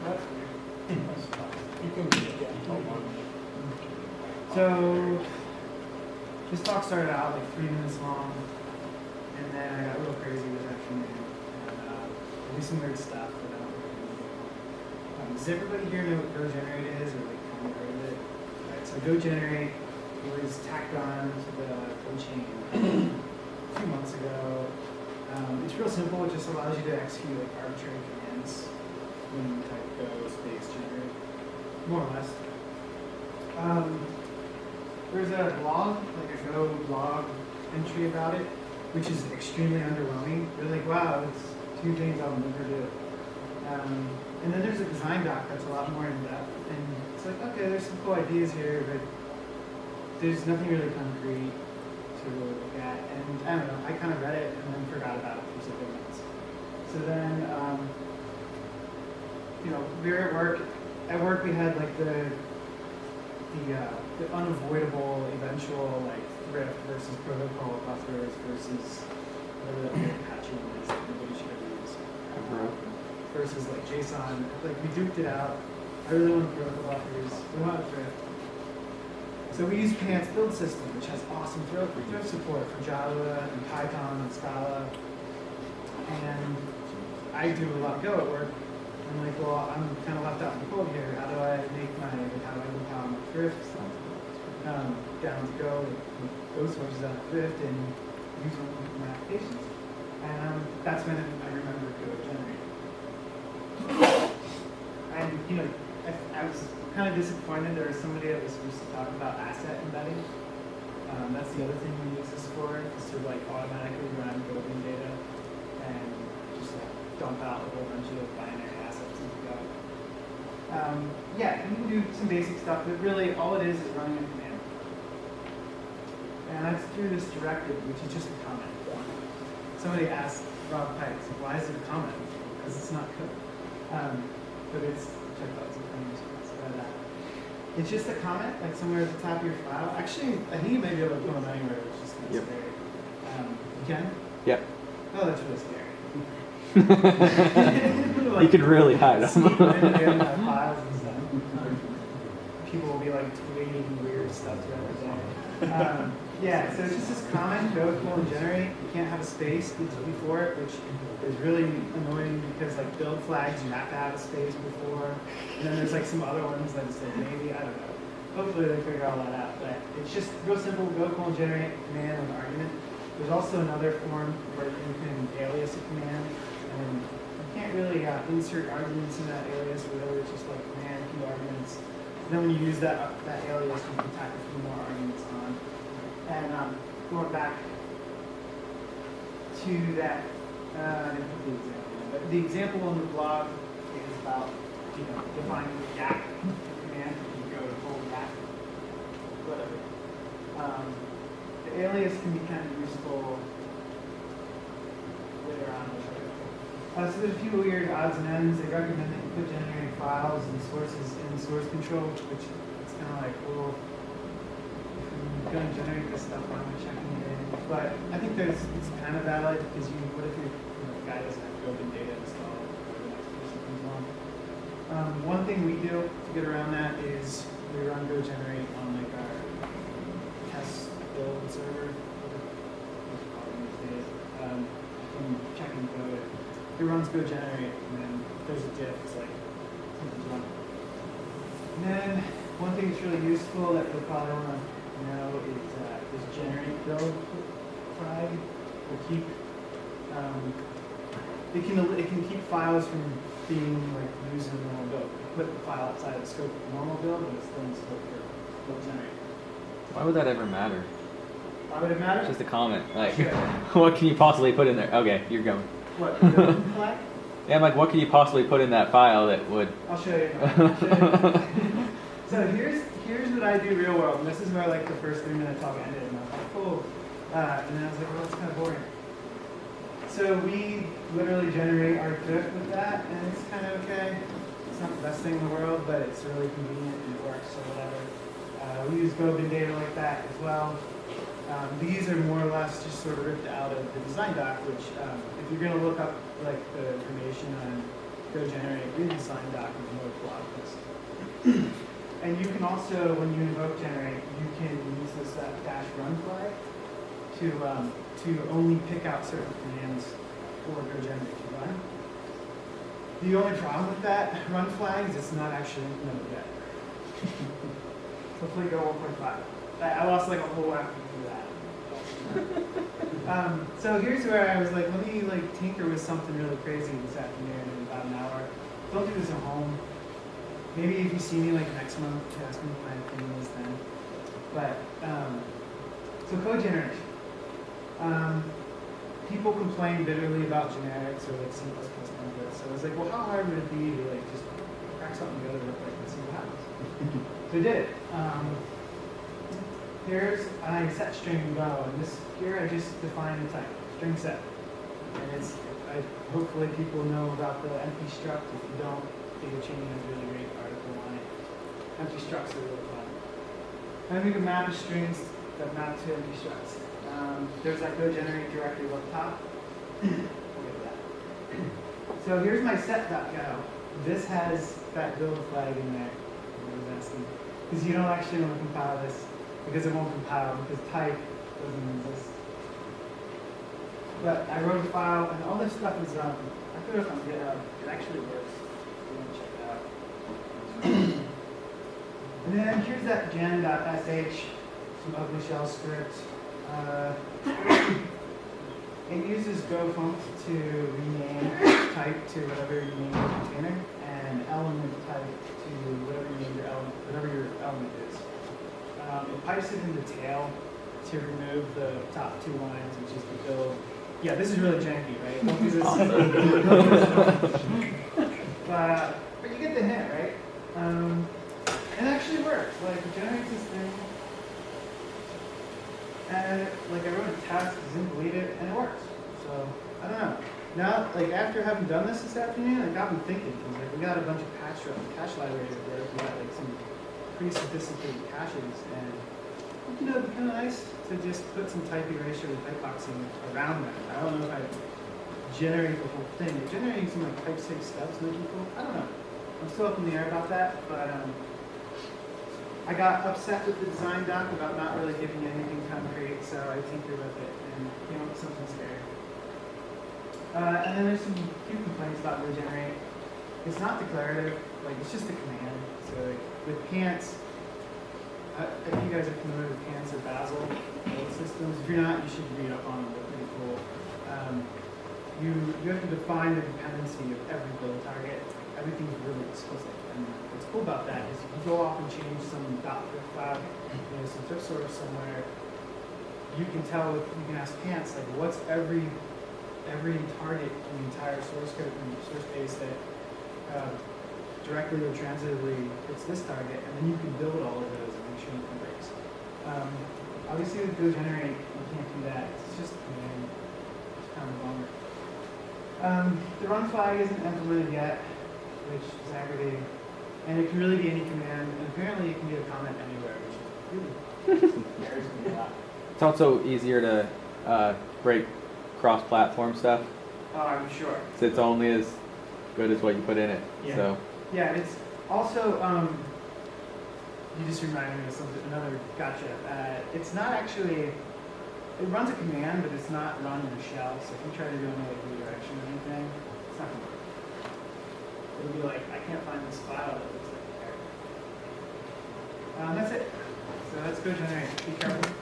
You can do it. So this talk started out like 3 minutes long, and then I got a little crazy this afternoon, and I do some weird stuff that I don't really do. Does everybody here know what GoGenerate is, or like kind of heard of it? Right, so GoGenerate was tacked on to the code chain a few months ago. It's real simple. It just allows you to execute like arbitrary commands when you type go space generate, more or less. There's a blog, like a Go blog entry about it, which is extremely underwhelming. You're like, wow, it's 2 things I'll never do. And then there's a design doc that's a lot more in depth, and it's like, okay, there's some cool ideas here, but there's nothing really concrete to really look at. And I don't know, I kind of read it and then forgot about it for several months. So then, you know, we were at work. At work, we had like the unavoidable eventual like thrift versus protocol buffers versus whatever that Apache one is that nobody should ever use. Versus like JSON. Like we duped it out. I really want protocol buffers. We want thrift. So we use Pants build system, which has awesome thrift support for Java and Python and Scala. And I do a lot of Go at work. I'm like, well, I'm kind of left out in the cold here. How do I make how do I compile my thrift down to Go, those sources out of thrift, and use them in my applications? And that's when I remembered GoGenerate. And you know, I was kind of disappointed there was somebody that was supposed to talk about asset embedding. That's the other thing we use this for, is to like automatically run building data and just like dump out a whole bunch of binary assets into Go. Yeah, you can do some basic stuff, but really all it is running a command. And that's through this directive, which is just a comment. Somebody asked Rob Pikes, why is it a comment? Because it's not code. But it's check out some things. It's just a comment, like somewhere at the top of your file. Actually, I think you may be able to put them anywhere, which is kind of scary. You can? Yep. Oh, that's really scary. Like, you can really hide them. Files and stuff. People will be like tweeting weird stuff throughout the day. Yeah, so it's just this comment, GoGenerate. You can't have a space before it, which is really annoying because like build flags, you have to have a space before. And then there's like some other ones that say maybe, I don't know. Hopefully they figure all that out. But it's just real simple, GoGenerate command with an argument. There's also another form where you can alias a command. And you can't really insert arguments in that alias, really. It's just like command, few arguments. And then when you use that alias, you can tack a few more arguments on. And going back to that, I didn't put the example in, but the example on the blog is about defining the gap command. You go to full gap, whatever. The alias can be kind of useful later on. So there's a few weird odds and ends. They recommend that you put generating files and sources in source control, which it's kind of like, well, if you're going to generate this stuff, why am I checking it in? But I think it's kind of valid because what if your guy doesn't have built-in data installed or the next person comes along? One thing we do to get around that is we run GoGenerate on like our test build server. Checking code. It runs GoGenerate, and then there's a diff. It's like something's wrong. And then one thing that's really useful that you'll probably want to know is this generate build flag will keep it can keep files from being like used in the normal build. Put the file outside the scope of the normal build, but it's still in the scope for GoGenerate. Why would that ever matter? Why would it matter? Just a comment. Like, what can you possibly put in there? Okay, you're going. What, the build flag? Yeah, I'm like, what can you possibly put in that file that would... I'll show you. So here's what I do real world, and this is where like the first 3 minute talk ended, and I was like, cool. And then I was like, well, that's kind of boring. So we literally generate our thrift with that, and it's kind of okay. It's not the best thing in the world, but it's really convenient and it works, so whatever. We use Go-bin data like that as well. These are more or less just sort of ripped out of the design doc, which if you're going to look up like the information on go generate, read the sign doc, and invoke blog post. And you can also, when you invoke generate, you can use this dash run flag to only pick out certain commands for go generate to run. The only problem with that run flag is it's not actually implemented yet. Hopefully go 1.5. I lost like a whole after that. So here's where I was like, let me like tinker with something really crazy this afternoon in about an hour. Don't do this at home. Maybe if you see me like next month, ask me what my opinion is then. But so code generation. People complain bitterly about generics or like C++ templates. So I was like, well, how hard would it be to like just crack something together real quick and see what happens? So I did it. Here's I set string go, and this here I just define the type string set, and it's hopefully people know about the empty struct. If you don't, Data Chain has a really great article on it. Empty structs are really fun. I make a map of strings that map to empty structs. There's that go generate directory up top. We'll get to that. So here's my set.go. This has that build flag in there. Because you don't actually want to compile this, because it won't compile, because type doesn't exist. But I wrote a file, and all this stuff is, I put it on GitHub. It actually works. If you want to check it out. And then here's that gen.sh, some ugly shell script. It uses go_func to rename type to whatever you name your container, and element type to whatever you name your element, whatever your element is. It pipes it into tail to remove the top 2 lines, which is the build. Yeah, this is really janky, right? Don't do this. Don't do this. But you get the hint, right? It actually works. Like, it generates this thing. And like I wrote a task, didn't delete it, and it works. So I don't know. Now, like after having done this afternoon, I got me thinking. Cause, like we got a bunch of cache libraries at work. We got like some pretty sophisticated caches, and you know, it'd be kind of nice to just put some type erasure and type boxing around that. I don't know if I generate the whole thing. Generating some like type safe steps might be cool. I don't know. I'm still up in the air about that, but I got upset with the design doc about not really giving you anything concrete, so I tinkered with it and came up with something scary. And then there's some few complaints about regenerate. It's not declarative, like it's just a command. So like, with pants, if you guys are familiar with pants or Bazel build systems, if you're not, you should read up on them. They're pretty cool. You have to define the dependency of every build target. Everything's really explicit. And what's cool about that is if you go off and change some .thrift flag, some thrift source somewhere, you can tell, you can ask pants, like what's every target in the entire source code and source base that directly or transitively hits this target, and then you can build all of those and make sure nothing breaks. Obviously with go generate, you can't do that. It's just a command. It's kind of a bummer. The run flag isn't implemented yet, which is aggravating. And it can really be any command, and apparently it can be a comment anywhere, which is really scares me a lot. It's also easier to break cross-platform stuff. Oh, I'm sure. So it's only as good as what you put in it. Yeah. So Yeah, it's also, you just reminded me of something, another gotcha. It's not actually, it runs a command, but it's not run in a shell. So if you try to do any like redirection or anything, it's not going to work. It'll be like, I can't find this file that looks like a character. That's it. So let's go generate. Be careful.